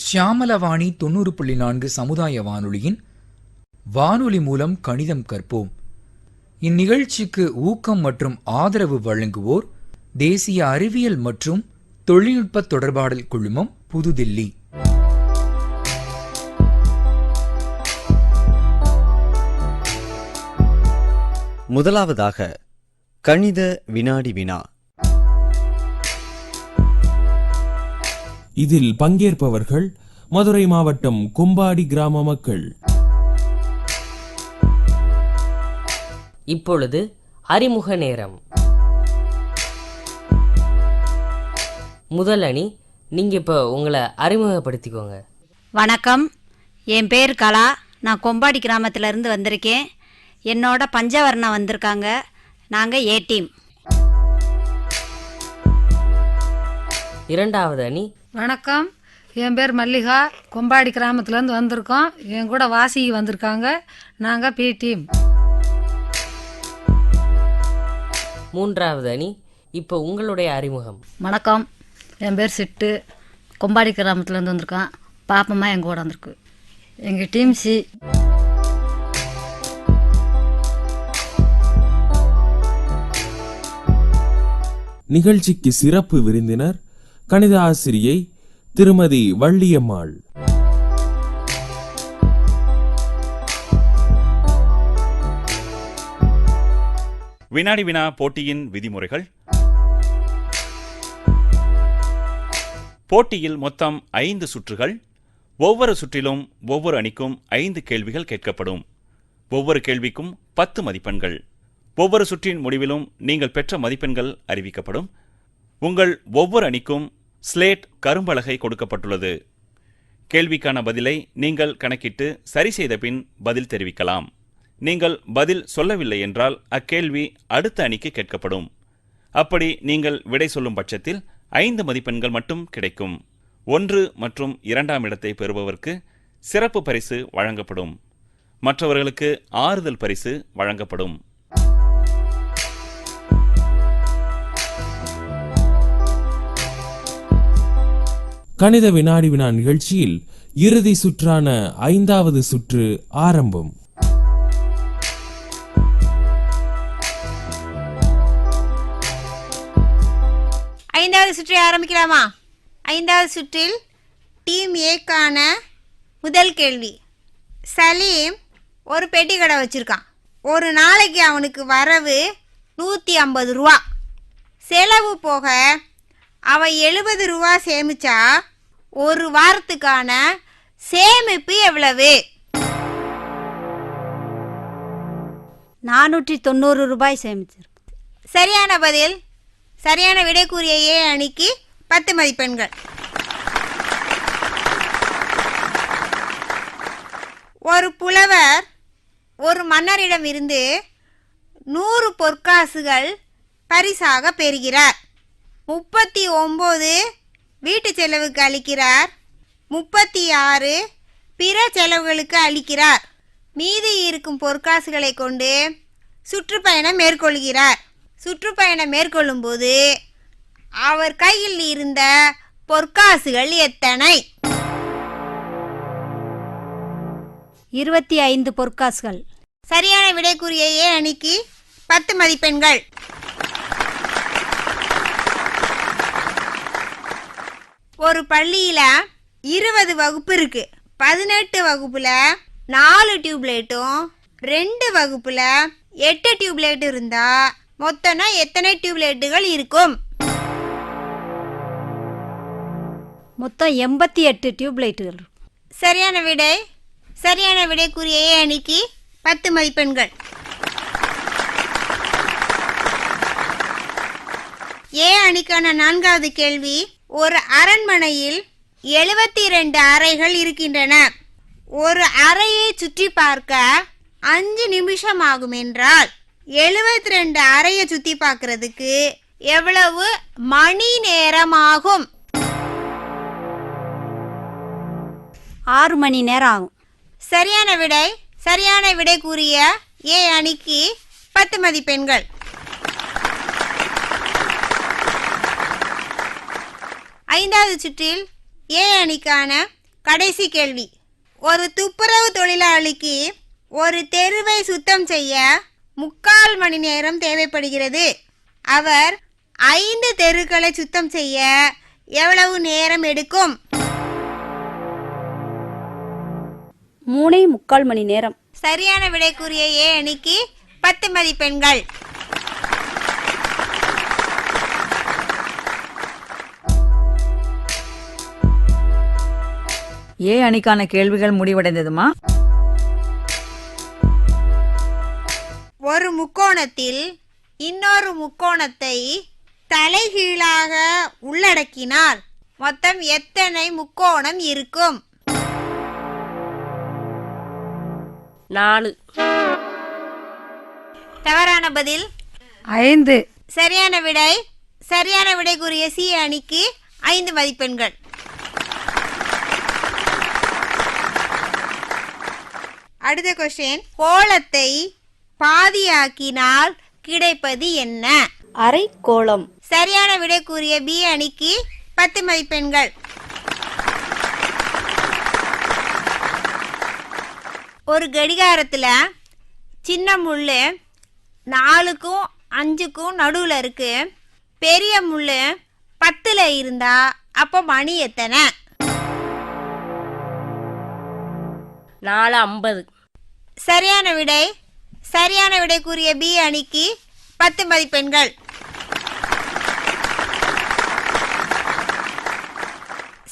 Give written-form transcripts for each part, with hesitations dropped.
ஷியாமலவாணி 90.4 சமுதாய வானொலியின் வானொலி மூலம் கணிதம் கற்போம். இந்நிகழ்ச்சிக்கு ஊக்கம் மற்றும் ஆதரவு வழங்குவோர் தேசிய அறிவியல் மற்றும் தொழில்நுட்ப தொடர்பாடல் குழுமம், புதுதில்லி. முதலாவதாக கணித வினாடி வினா. இதில் பங்கேற்பவர்கள் மதுரை மாவட்டம் கும்பாடி கிராம மக்கள். இப்பொழுது அறிமுக நேரம். முதல் அணி, நீங்க இப்போ உங்களை அறிமுகப்படுத்திக்கோங்க. வணக்கம், என் பேர் கலா. நான் கொம்பாடி கிராமத்திலேருந்து வந்திருக்கேன். என்னோட பஞ்சவர்ணம் வந்திருக்காங்க. நாங்கள் ஏ டீம். இரண்டாவது அணி. வணக்கம், என் பேர் மல்லிகா. கொம்பாடி கிராமத்துலேருந்து வந்திருக்கோம். என் கூட வாசிக்கு வந்திருக்காங்க. நாங்கள் பி டீம். மூன்றாவது அணி. இப்போ உங்களுடைய அறிமுகம். வணக்கம், என் பேர் சிட்டு. கொம்பாடி கிராமத்துலேருந்து வந்திருக்கோம். பாப்பம்மா எங்கள் கூட வந்திருக்கு. எங்கள் டீம் சி. நிகழ்ச்சிக்கு சிறப்பு விருந்தினர் கணித ஆசிரியை திருமதி வள்ளியம்மாள். வினாடி வினா போட்டியின் விதிமுறைகள். போட்டியில் மொத்தம் 5 சுற்றுகள். ஒவ்வொரு சுற்றிலும் ஒவ்வொரு அணிக்கும் 5 கேள்விகள் கேட்கப்படும். ஒவ்வொரு கேள்விக்கும் 10 மதிப்பெண்கள். ஒவ்வொரு சுற்றின் முடிவிலும் நீங்கள் பெற்ற மதிப்பெண்கள் அறிவிக்கப்படும். உங்கள் ஒவ்வொரு அணிக்கும் ஸ்லேட் கரும்பலகை கொடுக்கப்பட்டுள்ளது. கேள்விக்கான பதிலை நீங்கள் கணக்கிட்டு சரி செய்த பின் பதில் தெரிவிக்கலாம். நீங்கள் பதில் சொல்லவில்லை என்றால் அக்கேள்வி அடுத்த அணிக்கு கேட்கப்படும். அப்படி நீங்கள் விடை சொல்லும் பட்சத்தில் 5 மதிப்பெண்கள் மட்டும் கிடைக்கும். 1 மற்றும் 2ஆம் இடத்தை பெறுபவருக்கு சிறப்பு பரிசு வழங்கப்படும். மற்றவர்களுக்கு ஆறுதல் பரிசு வழங்கப்படும். கணித வினாடி வினா நிகழ்ச்சியில் இறுதி சுற்றான 5வது சுற்று ஆரம்பம். ஐந்தாவது சுற்றை ஆரம்பிக்கலாமா? 5வது சுற்றில் டீம் ஏக்கான முதல் கேள்வி. சலீம் ஒரு பெட்டி கடை வச்சுருக்கான். ஒரு நாளைக்கு அவனுக்கு வரவு 150 ரூபா. செலவு போக அவன் 70 ரூபா சேமிச்சா ஒரு வாரத்துக்கான சேமிப்பு எவ்வளவு? 490 ரூபாய் சேமிச்சிருக்கு. சரியான பதில். சரியான விடை கூறிய ஏ அணிக்கு 10 மதிப்பெண்கள். ஒரு புலவர் ஒரு மன்னரிடம் இருந்து 100 பொற்காசுகள் பரிசாக பெறுகிறார். 39 வீட்டு செலவுக்கு அளிக்கிறார். 36 பிற செலவுகளுக்கு அளிக்கிறார். மீதி இருக்கும் பொற்காசுகளை கொண்டு சுற்றுப்பயணம் மேற்கொள்கிறார். சுற்றுப்பயணம் மேற்கொள்ளும் போது அவர் கையில் இருந்த பொற்காசுகள் எத்தனை? 25 பொற்காசுகள். சரியான விடை கூறிய ஏ அணிக்கு 10 மதிப்பெண்கள். ஒரு பள்ளியில் 20 வகுப்பு இருக்கு. 18 வகுப்புல 4 டியூப்லைட்டும் 2 வகுப்புல 8 டியூப்லைட் இருந்தா மொத்தம்னா எத்தனை டியூப்லைட்டுகள் இருக்கும்? மொத்தம் 88 டியூப்லைட்டுகள். சரியான விடை. சரியான விடை கூறிய ஏ அணிக்கு 10 மதிப்பெண்கள். ஏ அணிக்கான 4வது கேள்வி. ஒரு அரண்மனையில் 72 அறைகள் இருக்கின்றன. ஒரு அறையை சுற்றி பார்க்க 5 நிமிஷம் ஆகும் என்றால் 72 அறையை சுற்றி பார்க்கறதுக்கு எவ்வளவு மணி நேரம் ஆகும்? 6 மணி நேரம் ஆகும். சரியான விடை. சரியான விடை கூறிய ஏ அணிக்கு 10 மதிப்பெண்கள். ஐந்தாவது சுற்றில் ஏ அணிக்கான கடைசி கேள்வி. ஒரு துப்புரவு தொழிலாளிக்கு ஒரு தெருவை சுத்தம் செய்ய 3/4 மணி நேரம் தேவைப்படுகிறது. அவர் 5 தெருக்களை சுத்தம் செய்ய எவ்வளவு நேரம் எடுக்கும்? 3.75 மணி நேரம். சரியான விடை கூறிய ஏ அணிக்கு 10 மதிப்பெண்கள். ஏ அணிக்கான கேள்விகள் முடிவடைந்ததுமா? ஒரு முக்கோணத்தில் இன்னொரு முக்கோணத்தை தலைகீழாக உள்ளடக்கினால் மொத்தம் எத்தனை முக்கோணம் இருக்கும்? 4. தவறான பதில் 5. சரியான விடை கூறிய சி அணிக்கு 5 மதிப்பெண்கள். அடுத்த கொஸ்டின். கோளத்தை பாதியாக்கினால் கிடைப்பது என்ன? அரைக்கோளம். சரியான விடை கூறிய பி அணிக்கு 10 மதிப்பெண்கள். ஒரு கடிகாரத்துல சின்ன முள்ளு 4க்கும் 5க்கும் நடுவில் இருக்கு. பெரிய முள்ளு 10ல் இருந்தா அப்போ மணி எத்தனை? 4:50. சரியான விடை கூறிய பி அணிக்கு 10 மதிப்பெண்கள்.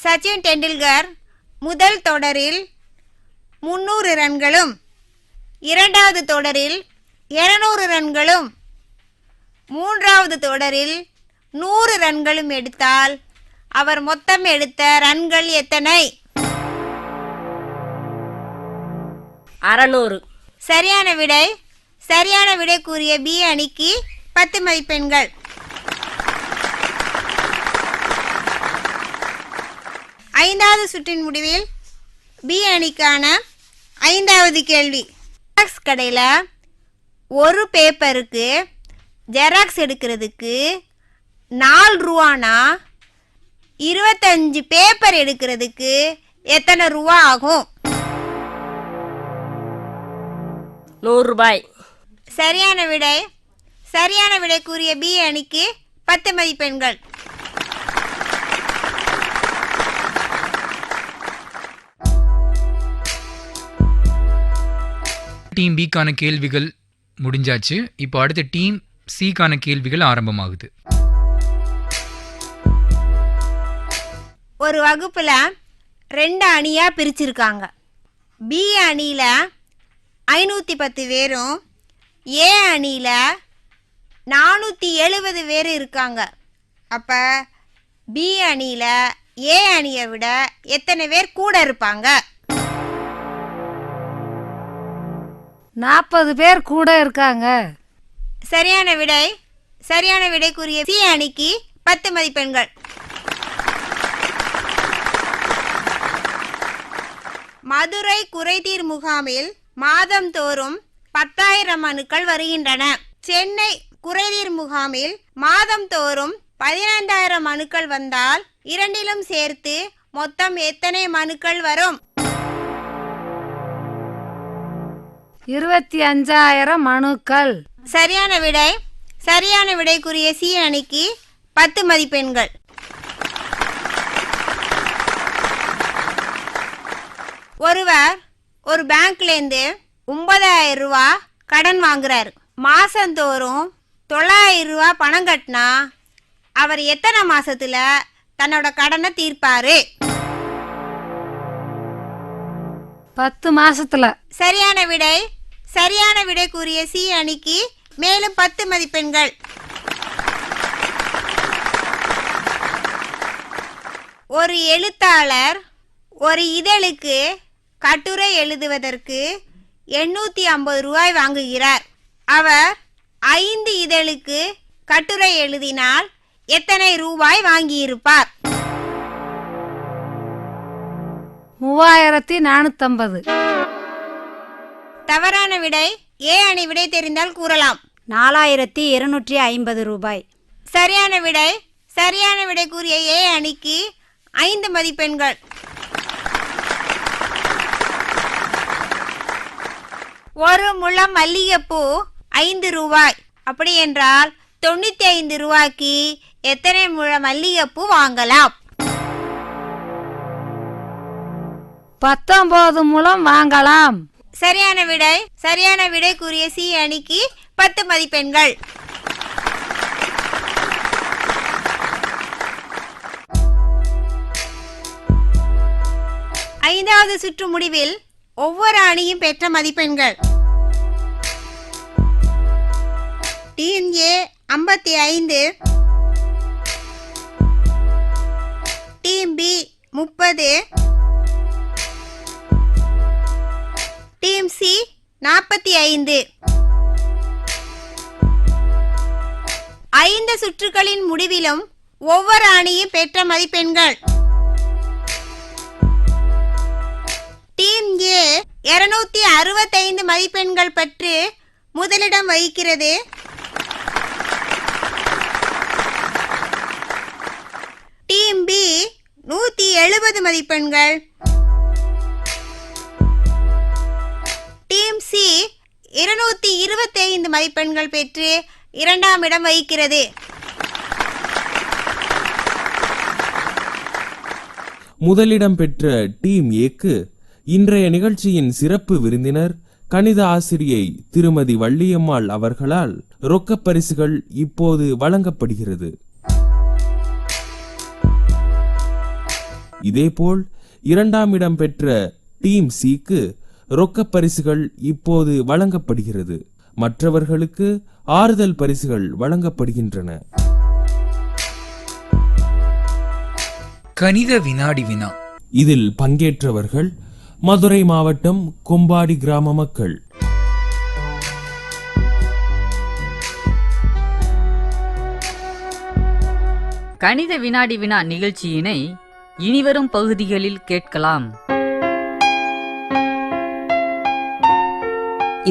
சச்சின் டெண்டுல்கர் முதல் தொடரில் 300 ரன்களும் 2வது தொடரில் 200 ரன்களும் 3வது தொடரில் 100 ரன்களும் எடுத்தால் அவர் மொத்தம் எடுத்த ரன்கள் எத்தனை? 600. சரியான விடை கூறிய பி அணிக்கு 10 மதிப்பெண்கள். ஐந்தாவது சுற்றின் முடிவில் பி அணிக்கான 5வது கேள்வி. ஜெராக்ஸ் கடையில் ஒரு பேப்பருக்கு ஜெராக்ஸ் எடுக்கிறதுக்கு 4 ரூபானா 25 பேப்பர் எடுக்கிறதுக்கு எத்தனை ரூபா ஆகும்? 100 ரூபாய். சரியான விடை கூறிய பி அணிக்கு 10 மதிப்பெண்கள். டீம் பிக்கான கேள்விகள் முடிஞ்சாச்சு. இப்போ அடுத்த டீம் சிக்கான கேள்விகள் ஆரம்பமாகுது. ஒரு வகுப்புல 2 அணியா பிரிச்சிருக்காங்க. பி அணியில 510 பேரும் ஏ அணியில 470 பேர் இருக்காங்க. அப்ப பி அணியில ஏ அணியை விட எத்தனை பேர் கூட இருப்பாங்க? 40 பேர் கூட இருக்காங்க. சரியான விடை கூறிய சி அணிக்கு 10 மதிப்பெண்கள். மதுரை குறைதீர் முகாமில் மாதந்தோறும் 10,000 மனுக்கள் வருகின்றன. சென்னை குறைதீர் முகாமில் மாதந்தோறும் 15,000 மனுக்கள் வந்தால் இரண்டிலும் சேர்த்து மொத்தம் எத்தனை மனுக்கள் வரும்? 25,000 மனுக்கள். சரியான விடை கூறிய சி அணிக்கு 10 மதிப்பெண்கள். ஒருவர் ஒரு பேங்க்லேருந்து 9,000 ரூபா கடன் வாங்குறாரு. மாசந்தோறும் 9,000 ரூபா பணம் கட்டினா அவர் எத்தனை மாசத்துல தன்னோட கடனை தீர்ப்பாரு? 10 மாசத்துல. சரியான விடை கூறிய சி அணிக்கு மேலும் 10 மதிப்பெண்கள். ஒரு எழுத்தாளர் ஒரு இதழுக்கு கட்டுரை எழுதுவதற்கு 850 ரூபாய் வாங்குகிறார். அவர் 5 இதழுக்கு கட்டுரை எழுதினால் எத்தனை ரூபாய் வாங்கியிருப்பார்? 3,450. தவறான விடை. ஏ அணி விடை தெரிந்தால் கூறலாம். 4,250 ரூபாய். சரியான விடை கூறிய ஏ அணிக்கு 5 மதிப்பெண்கள். ஒரு முழம் மல்லிகைப்பூ 5 ரூபாய். அப்படி என்றால் 95 ரூபாய்க்கு எத்தனை முழம் மல்லிகைப்பூ வாங்கலாம்? 19 முழம் வாங்கலாம். சரியான விடை கூறிய சி அணிக்கு 10 மதிப்பெண்கள். ஐந்தாவது சுற்று முடிவில் ஒவ்வொரு அணியும் பெற்ற மதிப்பெண்கள்: team A 55, team B 30, team C 45. 5 சுற்றுகளின் முடிவிலும் ஒவ்வொரு அணியும் பெற்ற மதிப்பெண்கள்: டீம் ஏ 265 மதிப்பெண்கள் பெற்று முதலிடம் வகிக்கிறது. டீம் பி 170 மதிப்பெண்கள், டீம் சி 225 மதிப்பெண்கள் பெற்று இரண்டாம் இடம் வகிக்கிறது. முதலிடம் பெற்ற டீம் ஏக்கு இன்றைய நிகழ்ச்சியின் சிறப்பு விருந்தினர் கணித ஆசிரியை திருமதி வள்ளியம்மாள் அவர்களால் ரொக்கப் பரிசுகள் இப்போது வழங்கப்படுகிறது. இதேபோல் இரண்டாம் இடம் பெற்ற டீம் சிக்கு ரொக்கப் பரிசுகள் இப்போது வழங்கப்படுகிறது. மற்றவர்களுக்கு ஆறுதல் பரிசுகள் வழங்கப்படுகின்றன. கணித வினாடி வினா. இதில் பங்கேற்றவர்கள் மதுரை மாவட்டம் கொம்பாடி கிராம மக்கள். கணித வினாடி வினா நிகழ்ச்சியினை இனிவரும் பகுதிகளில் கேட்கலாம்.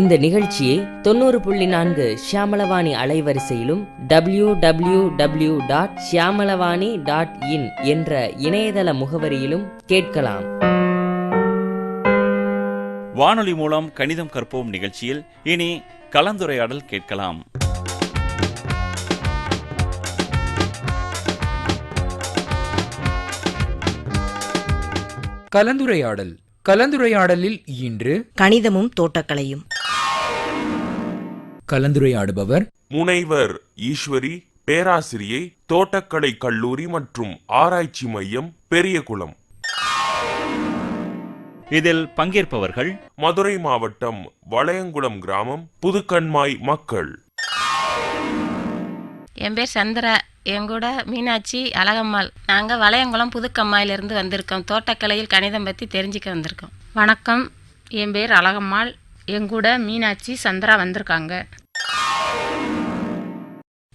இந்த நிகழ்ச்சியை 90.4 ஷியாமளவாணி அலைவரிசையிலும் www.shyamalavani.in என்ற இணையதள முகவரியிலும் கேட்கலாம். வானொலி மூலம் கணிதம் கற்போம் நிகழ்ச்சியில் இனி கலந்துரையாடல் கேட்கலாம். கலந்துரையாடலில் இன்று கணிதமும் தோட்டக்கலையும். கலந்துரையாடுபவர் முனைவர் ஈஸ்வரி, பேராசிரியை, தோட்டக்கலை கல்லூரி மற்றும் ஆராய்ச்சி மையம், பெரியகுளம். இதில் பங்கேற்பவர்கள் மதுரை மாவட்டம் வளையங்குளம் கிராமம், புதுக்கண்மாய் மக்கள். என் பேர் சந்திரா, என் கூட மீனாட்சி, அழகம்மாள். நாங்கள் வளையங்குளம் புதுக்கம்மாயிலிருந்து வந்திருக்கோம். தோட்டக்கலையில் கணிதம் பற்றி தெரிஞ்சுக்க வந்திருக்கோம். வணக்கம், என் பேர் அழகம்மாள், என் கூட மீனாட்சி, சந்திரா வந்திருக்காங்க.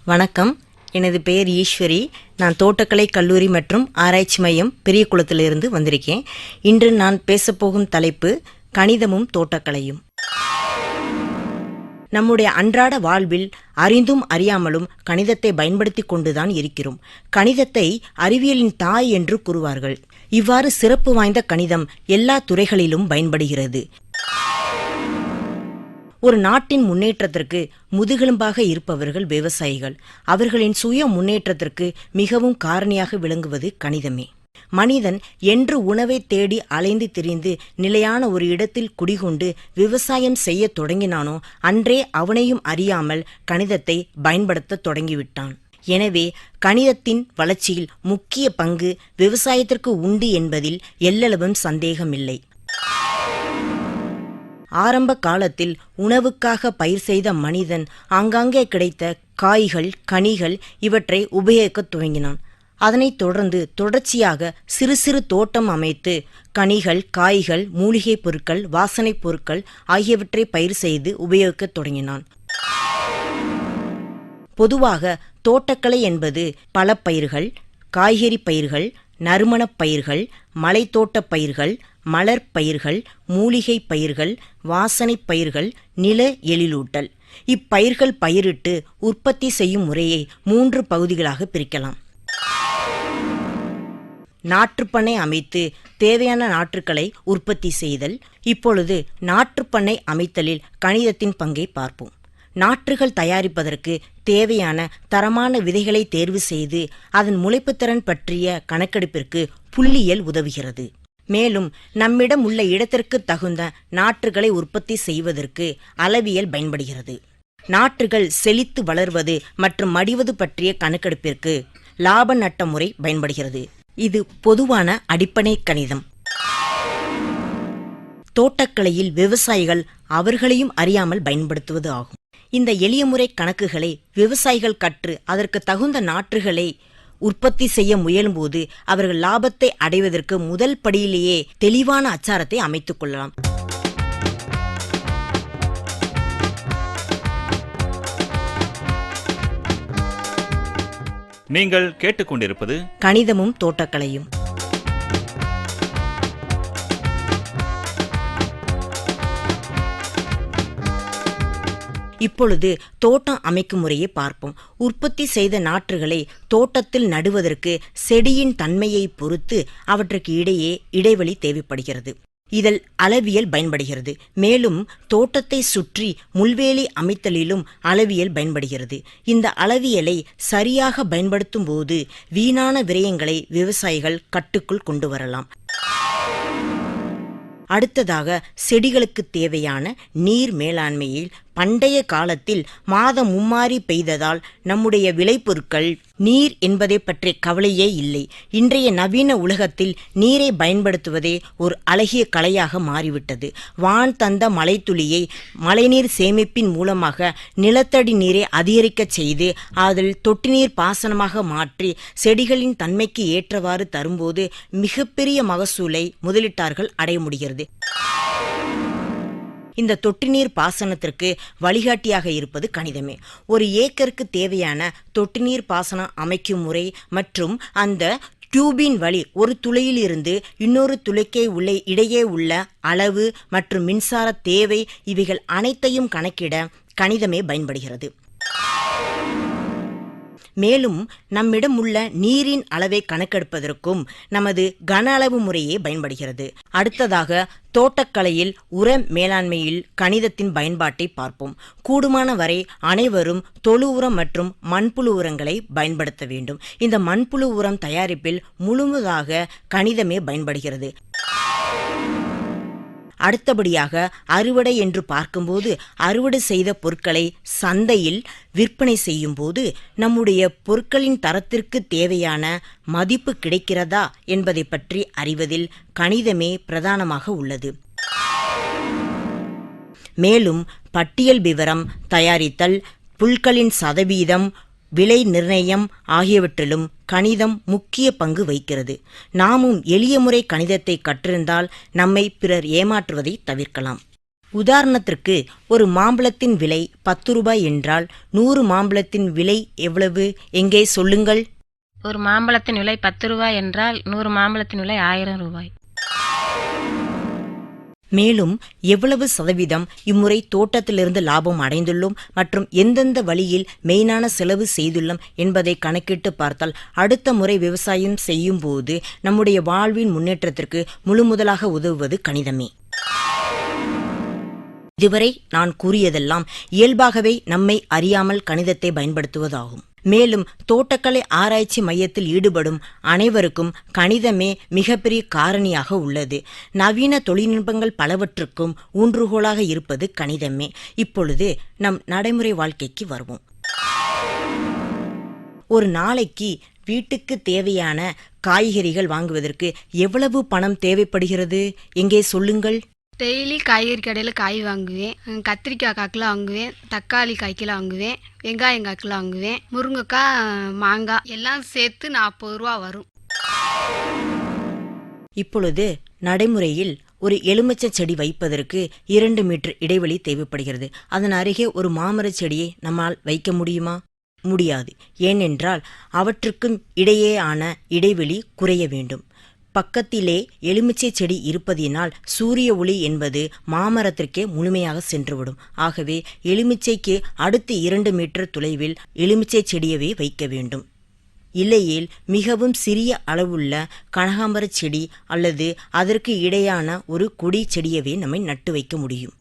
வணக்கம், எனது பெயர் ஈஸ்வரி. நான் தோட்டக்கலை கல்லூரி மற்றும் ஆராய்ச்சி மையம் பெரியகுளத்திலிருந்து வந்திருக்கேன். இன்று நான் பேசப்போகும் தலைப்பு கணிதமும் தோட்டக்கலையும். நம்முடைய அன்றாட வாழ்வில் அறிந்தும் அறியாமலும் கணிதத்தை பயன்படுத்தி கொண்டுதான் இருக்கிறோம். கணிதத்தை அறிவியலின் தாய் என்று கூறுவார்கள். இவ்வாறு சிறப்பு வாய்ந்த கணிதம் எல்லா துறைகளிலும் பயன்படுகிறது. ஒரு நாட்டின் முன்னேற்றத்திற்கு முதுகெலும்பாக இருப்பவர்கள் விவசாயிகள். அவர்களின் சுய முன்னேற்றத்திற்கு மிகவும் காரணியாக விளங்குவது கணிதமே. மனிதன் என்று உணவை தேடி அலைந்து திரிந்து நிலையான ஒரு இடத்தில் குடிகொண்டு விவசாயம் செய்ய தொடங்கினானோ அன்றே அவனையும் அறியாமல் கணிதத்தை பயன்படுத்த தொடங்கிவிட்டான். எனவே கணிதத்தின் வளர்ச்சியில் முக்கிய பங்கு விவசாயத்திற்கு உண்டு என்பதில் எல்லளவும் சந்தேகமில்லை. ஆரம்ப காலத்தில் உணவுக்காக பயிர் செய்த மனிதன் ஆங்காங்கே கிடைத்த காய்கள், கனிகள் இவற்றை உபயோகிக்கத் துவங்கினான். அதனைத் தொடர்ந்து தொடர்ச்சியாக சிறு சிறு தோட்டம் அமைத்து கனிகள், காய்கள், மூலிகைப் பொருட்கள், வாசனைப் பொருட்கள் ஆகியவற்றை பயிர் செய்து உபயோகிக்கத் தொடங்கினான். பொதுவாக தோட்டக்கலை என்பது பல பயிர்கள், காய்கறி பயிர்கள், நறுமணப் பயிர்கள், மலைத்தோட்டப் பயிர்கள், மலர் பயிர்கள், மூலிகை பயிர்கள், வாசனை பயிர்கள், நில எழிலூட்டல். இப்பயிர்கள் பயிரிட்டு உற்பத்தி செய்யும் முறையை 3 பகுதிகளாக பிரிக்கலாம். நாற்றுப்பண்ணை அமைத்து தேவையான நாற்றுக்களை உற்பத்தி செய்தல். இப்பொழுது நாற்றுப்பண்ணை அமைத்தலில் கணிதத்தின் பங்கை பார்ப்போம். நாற்றுகள் தயாரிப்பதற்கு தேவையான தரமான விதைகளை தேர்வு செய்து அதன் முளைப்புத்திறன் பற்றிய கணக்கெடுப்பிற்கு புள்ளியியல் உதவுகிறது. மேலும் நம்மிடம் உள்ள இடத்திற்கு தகுந்த நாற்றுகளை உற்பத்தி செய்வதற்கு அளவியல் பயன்படுகிறது. நாற்றுகள் செழித்து வளர்வது மற்றும் மடிவது பற்றிய கணக்கெடுப்பிற்கு லாப நட்ட முறை பயன்படுகிறது. இது பொதுவான அடிப்படை கணிதம். தோட்டக்கலையில் விவசாயிகள் அவர்களையும் அறியாமல் பயன்படுத்துவது ஆகும். இந்த எளிய முறை கணக்குகளை விவசாயிகள் கற்று அதற்கு தகுந்த நாற்றுகளை உற்பத்தி செய்ய முயலும்போது அவர்கள் லாபத்தை அடைவதற்கு முதல் படியிலேயே தெளிவான அச்சாரத்தை அமைத்துக் கொள்ளலாம். நீங்கள் கேட்டுக்கொண்டிருப்பது கணிதமும் தோட்டக்கலையும். இப்பொழுது தோட்டம் அமைக்கும் முறையை பார்ப்போம். உற்பத்தி செய்த நாற்றுகளை தோட்டத்தில் நடுவதற்கு செடியின் தன்மையை பொறுத்து அவற்றுக்கு இடையே இடைவெளி தேவைப்படுகிறது. இதில் அளவியல் பயன்படுகிறது. மேலும் தோட்டத்தை சுற்றி முள்வேலி அமைத்தலிலும் அளவியல் பயன்படுகிறது. இந்த அளவியலை சரியாக பயன்படுத்தும் போது வீணான விரயங்களை விவசாயிகள் கட்டுக்குள் கொண்டு வரலாம். அடுத்ததாக செடிகளுக்கு தேவையான நீர் மேலாண்மையில் பண்டைய காலத்தில் மாதம் மும்மாரி பெய்ததால் நம்முடைய விளைபொருட்கள் நீர் என்பதை பற்றிய கவலையே இல்லை. இன்றைய நவீன உலகத்தில் நீரை பயன்படுத்துவதே ஒரு அழகிய கலையாக மாறிவிட்டது. வான் தந்த மழைத்துளியை மழைநீர் சேமிப்பின் மூலமாக நிலத்தடி நீரை அதிகரிக்கச் செய்து அதில் தொட்டி நீர் பாசனமாக மாற்றி செடிகளின் தன்மைக்கு ஏற்றவாறு தரும்போது மிகப்பெரிய மகசூலை முதலீட்டாளர்கள் அடைய முடிகிறது. இந்த தொட்டி நீர் பாசனத்திற்கு வழிகாட்டியாக இருப்பது கணிதமே. ஒரு ஏக்கருக்கு தேவையான தொட்டி நீர் பாசனம் அமைக்கும் முறை மற்றும் அந்த டியூபின் வழி ஒரு துளையிலிருந்து இன்னொரு துளைக்கே உள்ள இடையே உள்ள அளவு மற்றும் மின்சார தேவை இவைகள் அனைத்தையும் கணக்கிட கணிதமே பயன்படுகிறது. மேலும் நம்மிடம் உள்ள நீரின் அளவை கணக்கெடுப்பதற்கும் நமது கன அளவு முறையே பயன்படுகிறது. அடுத்ததாக தோட்டக்கலையில் உர மேலாண்மையில் கணிதத்தின் பயன்பாட்டை பார்ப்போம். கூடுமான வரை அனைவரும் தொழு உரம் மற்றும் மண்புழு உரங்களை பயன்படுத்த வேண்டும். இந்த மண்புழு உரம் தயாரிப்பில் முழுவதாக கணிதமே பயன்படுகிறது. அடுத்தபடியாக அறுவடை என்று பார்க்கும்போது அறுவடை செய்த பொருட்களை சந்தையில் விற்பனை செய்யும் போது நம்முடைய பொருட்களின் தரத்திற்கு தேவையான மதிப்பு கிடைக்கிறதா என்பதை பற்றி அறிவதில் கணிதமே பிரதானமாக உள்ளது. மேலும் பட்டியல் விவரம் தயாரித்தல், புல்களின் சதவீதம், விலை நிர்ணயம் ஆகியவற்றிலும் கணிதம் முக்கிய பங்கு வகிக்கிறது. நாமும் எளிய முறை கணிதத்தை கற்றிருந்தால் நம்மை பிறர் ஏமாற்றுவதை தவிர்க்கலாம். உதாரணத்திற்கு ஒரு மாம்பழத்தின் விலை 10 ரூபாய் என்றால் 100 மாம்பழத்தின் விலை எவ்வளவு? எங்கே சொல்லுங்கள். ஒரு மாம்பழத்தின் விலை 10 ரூபாய் என்றால் 100 மாம்பழத்தின் விலை 1000 ரூபாய். மேலும் எவ்வளவு சதவீதம் இம்முறை தோட்டத்திலிருந்து லாபம் அடைந்துள்ளோம் மற்றும் எந்தெந்த வழியில் மெயினான செலவு செய்துள்ளோம் என்பதை கணக்கிட்டு பார்த்தால் அடுத்த முறை விவசாயம் செய்யும் போது நம்முடைய வாழ்வின் முன்னேற்றத்திற்கு முழுமுதலாக உதவுவது கணிதமே. இதுவரை நான் கூறியதெல்லாம் இயல்பாகவே நம்மை அறியாமல் கணிதத்தை பயன்படுத்துவதாகும். மேலும் தோட்டக்கலை ஆராய்ச்சி மையத்தில் ஈடுபடும் அனைவருக்கும் கணிதமே மிகப்பெரிய காரணியாக உள்ளது. நவீன தொழில்நுட்பங்கள் பலவற்றுக்கும் ஊன்றுகோலாக இருப்பது கணிதமே. இப்பொழுது நம் நடைமுறை வாழ்க்கைக்கு வருவோம். ஒரு நாளைக்கு வீட்டுக்கு தேவையான காய்கறிகள் வாங்குவதற்கு எவ்வளவு பணம் தேவைப்படுகிறது? எங்கே சொல்லுங்கள். டெய்லி காய்கறி கடையில் காய் வாங்குவேன். கத்திரிக்காய் 1 கிலோ வாங்குவேன், தக்காளி 1 கிலோ வாங்குவேன், வெங்காயம் 1 கிலோ வாங்குவேன், முருங்கைக்காய், மாங்காய் எல்லாம் சேர்த்து 40 ரூபா வரும். இப்பொழுது நடைமுறையில் ஒரு எலுமிச்சை செடி வைப்பதற்கு 2 மீட்டர் இடைவெளி தேவைப்படுகிறது. அதன் அருகே ஒரு மாமரச் செடியை நம்மால் வைக்க முடியுமா? முடியாது. ஏனென்றால் அவற்றுக்கும் இடையேயான இடைவெளி குறைய வேண்டும். பக்கத்திலே எலுமிச்சை செடி இருப்பதினால் சூரிய ஒளி என்பது மாமரத்திற்கே முழுமையாக சென்றுவிடும். ஆகவே எலுமிச்சைக்கு அடுத்து 2 மீட்டர் தொலைவில் எலுமிச்சை செடியவே வைக்க வேண்டும். இல்லையேல் மிகவும் சிறிய அளவுள்ள கனகாம்பர செடி அல்லது அதற்கு இடையான ஒரு கொடி செடியவே நம்மை நட்டு வைக்க முடியும்.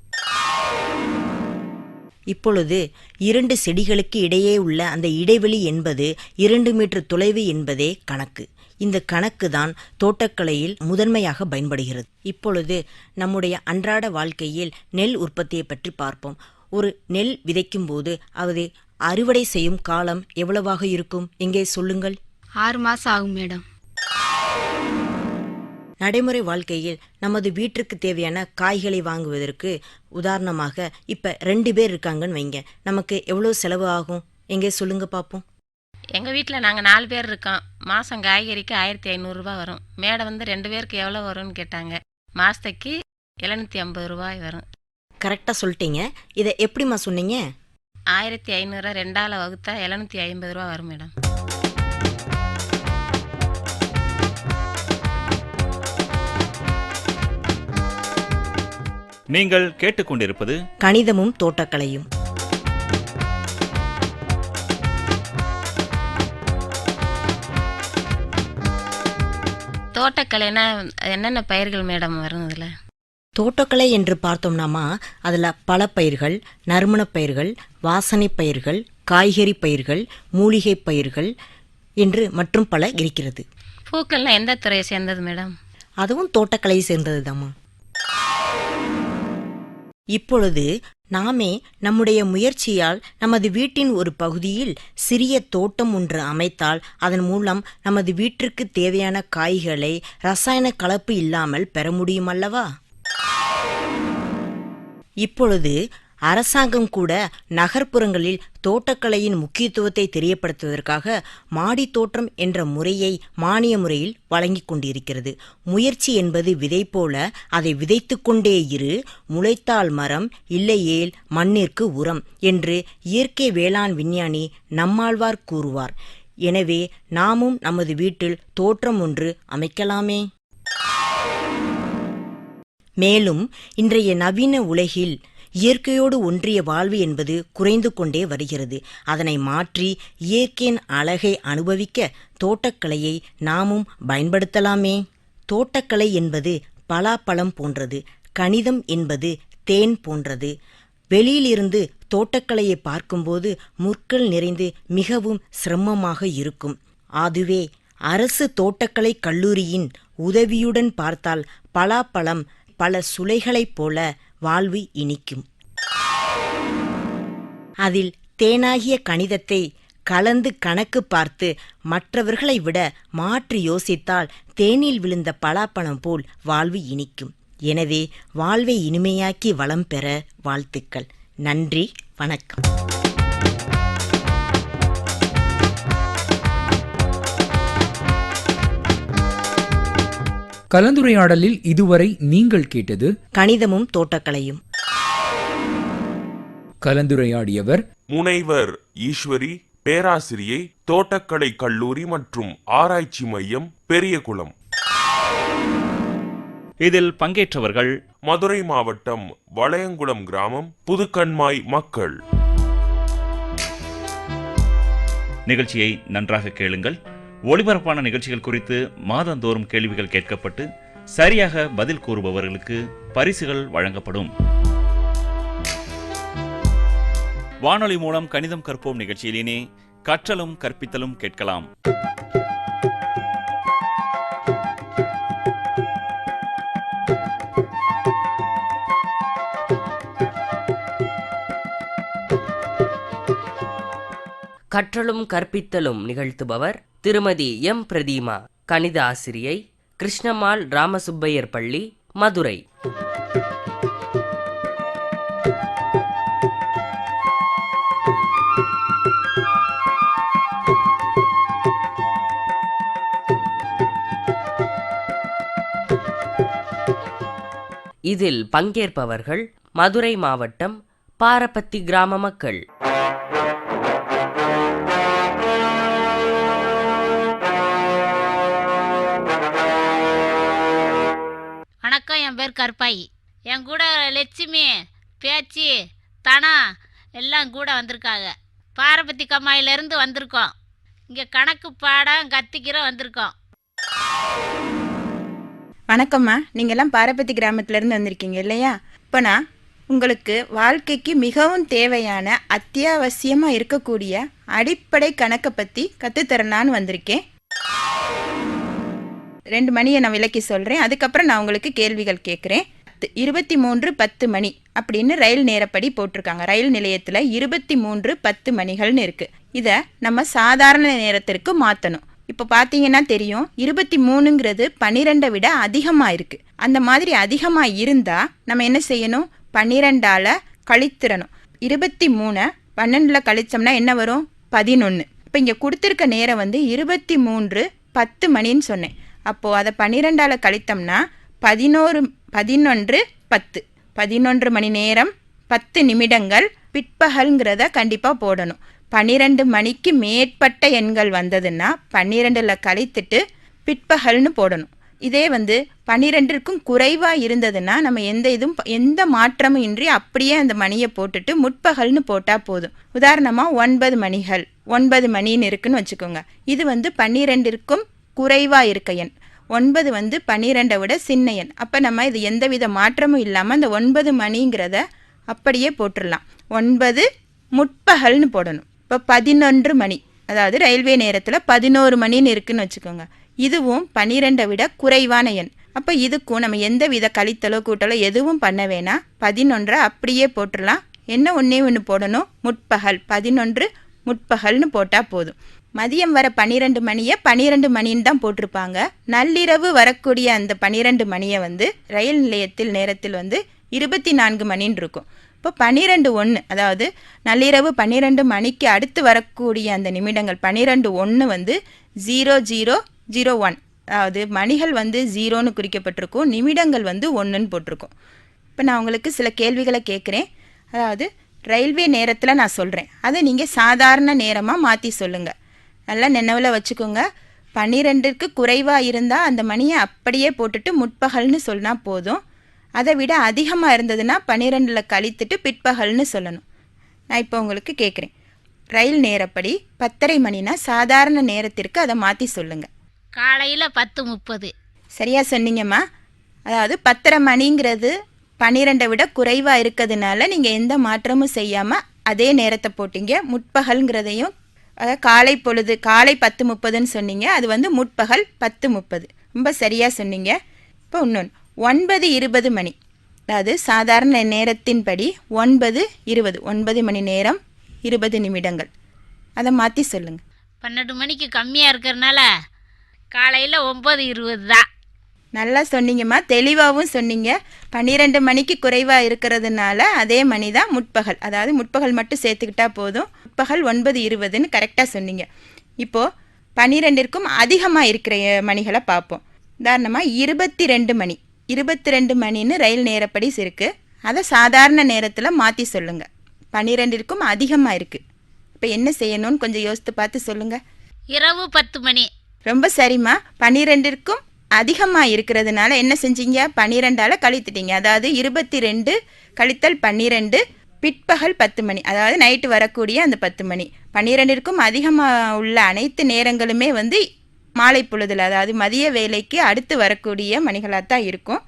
இப்பொழுது 2 செடிகளுக்கு இடையே உள்ள அந்த இடைவெளி என்பது 2 மீட்டர் தொலைவு என்பதே கணக்கு. இந்த கணக்கு தான் தோட்டக்கலையில் முதன்மையாக பயன்படுகிறது. இப்பொழுது நம்முடைய அன்றாட வாழ்க்கையில் நெல் உற்பத்தியை பற்றி பார்ப்போம். ஒரு நெல் விதைக்கும் போது அதை அறுவடை செய்யும் காலம் எவ்வளவாக இருக்கும்? எங்கே சொல்லுங்கள். 6 மாதம் ஆகும் மேடம். நடைமுறை வாழ்க்கையில் நமது வீட்டிற்கு தேவையான காய்களை வாங்குவதற்கு உதாரணமாக இப்போ 2 பேர் இருக்காங்கன்னு வைங்க, நமக்கு எவ்வளோ செலவு ஆகும்? எங்கே சொல்லுங்க பார்ப்போம். எங்கள் வீட்டில் நாங்கள் 4 பேர் இருக்கோம். மாதம் காய்கறிக்கு 1500 ரூபா வரும். மேடை வந்து 2 பேருக்கு எவ்வளோ வரும்னு கேட்டாங்க. மாதத்துக்கு 750 ரூபாய் வரும். கரெக்டாக சொல்லிட்டீங்க. இதை எப்படிம்மா சொன்னீங்க? 1500 2ஆல் வகுத்தா 750 ரூபா வரும் மேடம். நீங்கள் கேட்டுக்கொண்டிருப்பது கணிதமும் தோட்டக்கலையும். தோட்டக்கலைனா என்னென்ன பயிர்கள் மேடம் வரும் இதில்? தோட்டக்கலை என்று பார்த்தோம்னாமா அதில் பல பயிர்கள், நறுமணப் பயிர்கள், வாசனை பயிர்கள், காய்கறி பயிர்கள், மூலிகை பயிர்கள் என்று மற்றும் பல இருக்கிறது. பூக்கள்லாம் எந்த துறையை சேர்ந்தது மேடம்? அதுவும் தோட்டக்கலையை சேர்ந்தது தாம்மா. இப்பொழுது நாமே நம்முடைய முயற்சியால் நமது வீட்டின் ஒரு பகுதியில் சிறிய தோட்டம் ஒன்று அமைத்தால் அதன் மூலம் நமது வீட்டிற்கு தேவையான காய்களை ரசாயன கலப்பு இல்லாமல் பெற முடியும் அல்லவா? இப்பொழுது அரசாங்கம் கூட நகர்ப்புறங்களில் தோட்டக்கலையின் முக்கியத்துவத்தை தெரியப்படுத்துவதற்காக மாடி தோட்டம் என்ற முறையை மானிய முறையில் வழங்கி கொண்டிருக்கிறது. முயற்சி என்பது விதை போல, அதை விதைத்து கொண்டே இரு, முளைத்தால் மரம், இல்லையேல் மண்ணிற்கு உரம் என்று இயற்கை வேளாண் விஞ்ஞானி நம்மாழ்வார் கூறுவார். எனவே நாமும் நமது வீட்டில் தோட்டம் ஒன்று அமைக்கலாமே. மேலும் இன்றைய நவீன உலகில் இயற்கையோடு ஒன்றிய வாழ்வு என்பது குறைந்து கொண்டே வருகிறது. அதனை மாற்றி இயற்கையின் அழகை அனுபவிக்க தோட்டக்கலையை நாமும் பயன்படுத்தலாமே. தோட்டக்கலை என்பது பலாப்பழம் போன்றது, கணிதம் என்பது தேன் போன்றது. வெளியிலிருந்து தோட்டக்கலையை பார்க்கும்போது முற்கள் நிறைந்து மிகவும் சிரமமாக இருக்கும். அதுவே அரசு தோட்டக்கலை கல்லூரியின் உதவியுடன் பார்த்தால் பலாப்பழம் பல சுளைகளைப் போல வாழ்வு இனிக்கும். அதில் தேனாகிய கணிதத்தை கலந்து கணக்கு பார்த்து மற்றவர்களை விட மாற்றி யோசித்தால் தேனில் விழுந்த பலாப்பழம் போல் வாழ்வு இனிக்கும். எனவே வாழ்வை இனிமையாக்கி வளம் பெற வாழ்த்துக்கள். நன்றி, வணக்கம். கலந்துரையாடலில் இதுவரை நீங்கள் கேட்டது கணிதமும் தோட்டக்கலையும். கலந்துரையாடியவர் முனைவர் ஈஸ்வரி, பேராசிரியை, தோட்டக்கலை கல்லூரி மற்றும் ஆராய்ச்சி மையம், பெரியகுளம். இதில் பங்கேற்றவர்கள் மதுரை மாவட்டம் வளையங்குளம் கிராமம், புதுக்கண்மாய் மக்கள். நிகழ்ச்சியை நன்றாக கேளுங்கள். ஒளிபரப்பான நிகழ்ச்சிகள் குறித்து மாதந்தோறும் கேள்விகள் கேட்கப்பட்டு சரியாக பதில் கூறுபவர்களுக்கு பரிசுகள் வழங்கப்படும். வானொலி மூலம் கணிதம் கற்போம் நிகழ்ச்சியிலேனே கற்றலும் கற்பித்தலும் கேட்கலாம். கற்றலும் கற்பித்தலும் நிகழ்த்துபவர் திருமதி எம் பிரதீமா, கணித ஆசிரியை, கிருஷ்ணம்மாள் ராமசுப்பையர் பள்ளி, மதுரை. இதில் பங்கேற்பவர்கள் மதுரை மாவட்டம் பாரப்பத்தி கிராம மக்கள். வணக்கம், என் பேர் கருப்பாயி. என் கூட லட்சுமி, பேச்சி, தனா எல்லாம் கூட வந்திருக்காங்க. பாரபத்தி கம்மாயிலேருந்து வந்திருக்கோம். இங்கே கணக்கு பாடம் கத்திக்கிற வந்திருக்கோம். வணக்கம்மா, நீங்கள்லாம் பாரபத்தி கிராமத்துலேருந்து வந்திருக்கீங்க இல்லையா? இப்போ நான் உங்களுக்கு வாழ்க்கைக்கு மிகவும் தேவையான அத்தியாவசியமாக இருக்கக்கூடிய அடிப்படை கணக்கை பற்றி கற்றுத்தரலான்னு வந்திருக்கேன். 2 மணியை நான் விளக்கி சொல்கிறேன். அதுக்கப்புறம் நான் உங்களுக்கு கேள்விகள் கேட்குறேன். 23:10 மணி அப்படின்னு ரயில் நேரப்படி போட்டிருக்காங்க. ரயில் நிலையத்தில் 23:10 மணிகள்னு இருக்குது. இதை நம்ம சாதாரண நேரத்திற்கு மாற்றணும். இப்போ பார்த்தீங்கன்னா தெரியும், 23ங்கிறது 12 விட அதிகமாக இருக்குது. அந்த மாதிரி அதிகமாக இருந்தால் நம்ம என்ன செய்யணும்? 12ஆல் கழித்திரணும். 23 12 கழிச்சோம்னா என்ன வரும்? 11. இப்போ இங்கே கொடுத்துருக்க நேரம் வந்து 23:10 மணின்னு சொன்னேன். அப்போது அதை 12ஆல் கழித்தோம்னா 11:10 11 மணி நேரம் 10 நிமிடங்கள் பிற்பகல்ங்கிறத கண்டிப்பாக போடணும். 12 மணிக்கு மேற்பட்ட எண்கள் வந்ததுன்னா 12ல் கழித்துட்டு பிற்பகல்னு போடணும். இதே வந்து 12க்கும் குறைவாக இருந்ததுன்னா நம்ம எந்த மாற்றமும் இன்றி அப்படியே அந்த மணியை போட்டுட்டு முற்பகல்னு போட்டால் போதும். உதாரணமாக 9 மணிகள் 9 மணின்னு இருக்குன்னு வச்சுக்கோங்க. இது வந்து 12க்கும் குறைவாக இருக்க எண். 9 வந்து 12 விட சின்ன எண். அப்போ நம்ம இது எந்தவித மாற்றமும் இல்லாமல் அந்த 9 மணிங்கிறத அப்படியே போட்டுடலாம். 9 முற்பகல்னு போடணும். இப்போ 11 மணி, அதாவது ரயில்வே நேரத்தில் 11 மணின்னு இருக்குன்னு வச்சுக்கோங்க. இதுவும் 12 விட குறைவான எண். அப்போ இதுக்கும் நம்ம எந்த வித கழித்தலோ கூட்டலோ எதுவும் பண்ண வேணாம். 11 அப்படியே போட்டுடலாம். என்ன ஒன்று போடணும்? முற்பகல். 11 முற்பகல்னு போட்டால் போதும். மதியம் வர 12 மணியை 12 மணின்னு தான் போட்டிருப்பாங்க. நள்ளிரவு வரக்கூடிய அந்த 12 மணியை வந்து ரயில் நிலையத்தில் நேரத்தில் வந்து 24 மணின்னு இருக்கும். இப்போ 12:01, அதாவது நள்ளிரவு 12 மணிக்கு அடுத்து வரக்கூடிய அந்த நிமிடங்கள் 12:01 வந்து 0001, அதாவது மணிகள் வந்து 0ன்னு குறிக்கப்பட்டிருக்கும், நிமிடங்கள் வந்து 1ன்னு போட்டிருக்கும். இப்போ நான் உங்களுக்கு சில கேள்விகளை கேட்குறேன். அதாவது ரயில்வே நேரத்தில் நான் சொல்கிறேன், அதை நீங்கள் சாதாரண நேரமாக மாற்றி சொல்லுங்கள். நல்லா நினைவில் வச்சுக்கோங்க. 12க்கு குறைவாக இருந்தால் அந்த மணியை அப்படியே போட்டுட்டு முற்பகல்னு சொன்னால் போதும். அதை விட அதிகமாக இருந்ததுன்னா 12ல் கழித்துட்டு பிற்பகல்னு சொல்லணும். நான் இப்போ உங்களுக்கு கேட்குறேன், ரயில் நேரப்படி 10:30 மணினா சாதாரண நேரத்திற்கு அதை மாற்றி சொல்லுங்கள். காலையில் 10:30. சரியாக சொன்னீங்கம்மா. அதாவது 10:30 மணிங்கிறது 12 விட குறைவாக இருக்கிறதுனால நீங்கள் எந்த மாற்றமும் செய்யாமல் அதே நேரத்தை போட்டிங்க. முற்பகல்ங்கிறதையும், அதாவது காலை பொழுது காலை 10:30ன்னு சொன்னீங்க, அது வந்து முற்பகல் 10:30. ரொம்ப சரியாக சொன்னீங்க. இப்போ இன்னொன்று 9:20 மணி, அதாவது சாதாரண நேரத்தின்படி 9:20, 9 மணி நேரம் 20 நிமிடங்கள். அதை மாற்றி சொல்லுங்கள். 12 மணிக்கு கம்மியாக இருக்கிறனால காலையில் 9:20 தான். நல்லா சொன்னீங்கம்மா, தெளிவாகவும் சொன்னீங்க. 12 மணிக்கு குறைவாக இருக்கிறதுனால அதே மணி தான் முற்பகல், அதாவது முற்பகல் மட்டும் சேர்த்துக்கிட்டா போதும். முற்பகல் 9:20ன்னு கரெக்டாக சொன்னீங்க. இப்போது 12ற்கும் அதிகமாக இருக்கிற மணிகளை பார்ப்போம். உதாரணமாக 22 மணி, 22 மணின்னு ரயில் நேரப்படி இருக்குது. அதை சாதாரண நேரத்தில் மாற்றி சொல்லுங்கள். 12ற்கும் அதிகமாக இருக்குது. இப்போ என்ன செய்யணும்னு கொஞ்சம் யோசித்து பார்த்து சொல்லுங்கள். இரவு 10 மணி. ரொம்ப சரிம்மா. 12ற்கும் அதிகமாக இருக்கிறதுனால என்ன செஞ்சீங்க? 12ஆல் கழித்துட்டீங்க. அதாவது 22 கழித்தல் 12 பிற்பகல் 10 மணி, அதாவது நைட்டு வரக்கூடிய அந்த 10 மணி. 12ற்கும் அதிகமாக உள்ள அனைத்து நேரங்களுமே வந்து மாலை பொழுதில், அதாவது மதிய வேலைக்கு அடுத்து வரக்கூடிய மணிகளாக தான் இருக்கும்.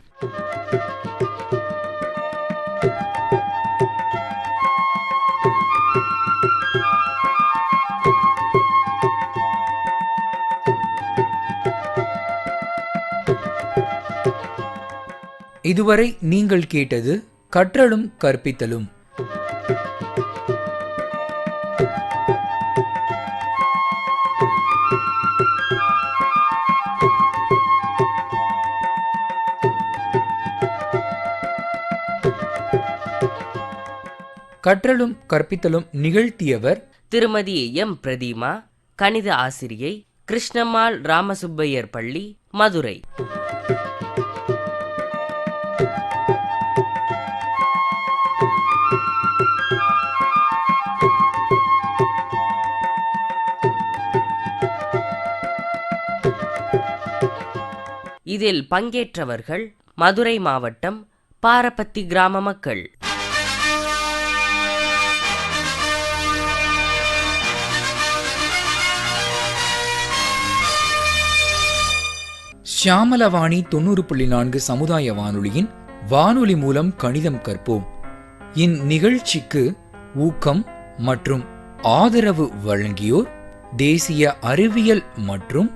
இதுவரை நீங்கள் கேட்டது கற்றலும் கற்பித்தலும். கற்றலும் கற்பித்தலும் நிகழ்த்தியவர் திருமதி எம் பிரதீமா, கணித ஆசிரியை, கிருஷ்ணம்மாள் ராமசுப்பையர் பள்ளி, மதுரை. இதில் பங்கேற்றவர்கள் மதுரை மாவட்டம் பாரபத்தி கிராம மக்கள். ஷியாமலவாணி 90.4 சமுதாய வானொலியின் வானொலி மூலம் கணிதம் கற்போம் இந்நிகழ்ச்சிக்கு ஊக்கம் மற்றும் ஆதரவு வழங்கியோர் தேசிய அறிவியல் மற்றும்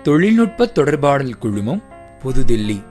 தொழில்நுட்ப தொடர்பாடல் குழுமம், புதுதில்லி.